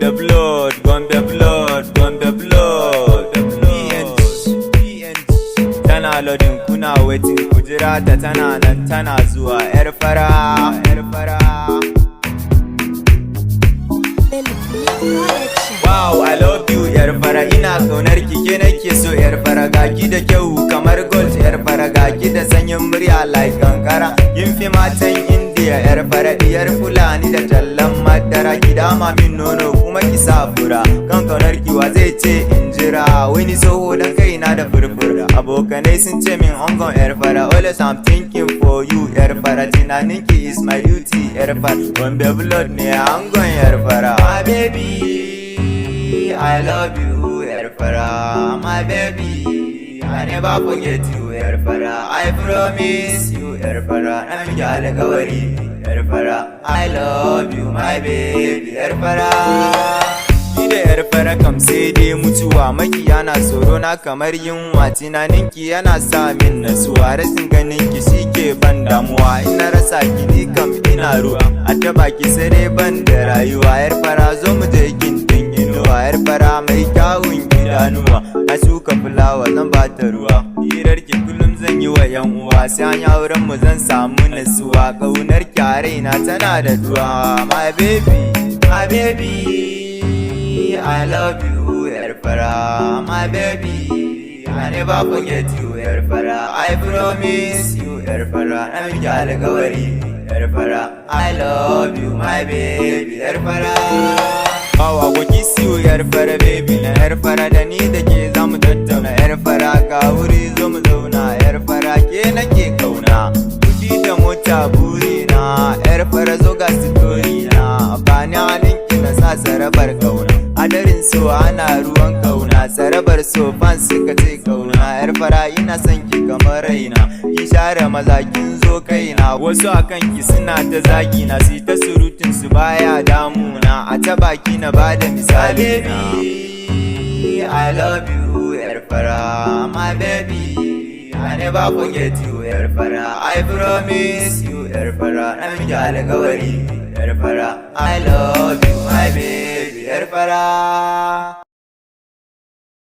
Gombe blood, Gombe blood, Gombe blood. Tana loading kuna waiting, kujira ta tana nan tana zuwa. Yar fara, yar fara. Wow, I love you yar fara, ina kaunar ki, ke nake so yar fara. Gaki da kyau kamar gold yar fara, gaki da sanyin murya like kankara. Kin fi matan India yar fara, diyar Fulani da tallan madara. Ki dama min nono kuma ki sa fura, kan kaunar ki wa zai ce in jira. Wani soho dan kaina da furfura, abokanai sun ce min angon yar fara. Always I'm thinking for you yar fara, tunanin ki is my duty yar fara. Gombe blood ne angon yar fara. My baby, I love you yar fara. My baby, I never forget you yar fara. I promise you yar fara, na miki alƙawari yar fara. I love you my baby yar fara. Ni da yar fara kam sai dai mutuwa, makiya na tsoro na kamar yunwa. Tunaninki yana sa min nasuwa, rashin ganin ki shike ban damuwa. Ina rasa ki ni kam ina ruwa, a taba ki sai dai ban da rayuwa. Yar fara zo mu je gindin inuwa, yar fara mai kyawun idanuwa. Na shuka fulawa zan bata ruwa, hirar ki kullum zan yi wa yan uwa. Sai an yi auren mu zan samu nasuwa, ƙaunar ki a raina tana da duwa. My baby, my baby, I love you yar fara. My baby, I never forget you yar fara. I promise you yar fara, na miki alƙawari yar fara. I love you my baby yar fara. Bawa ko kisiyo yar fara baby na yar fara, da ni da ke zamu tattauna yar fara. Ka wuri zo mu zauna yar fara, ke nake kauna. Kudi da mota burina yar fara, zo ga story na. Bani halinki na sa sarabar kauna, hadarin so ana ruwan kauna. Sarabar so fan suka ce kauna. Yar fara ina son ki kamar raina, ki share maza kin zo kaina. Wasu akan ki suna ta zagi na, su ta surutun su baya damuna. A ta baki na bada misali na. I love you yar fara. My baby, I never forget you yar fara. I promise you yar fara, na miki alƙawari yar fara. I love you my baby yar fara.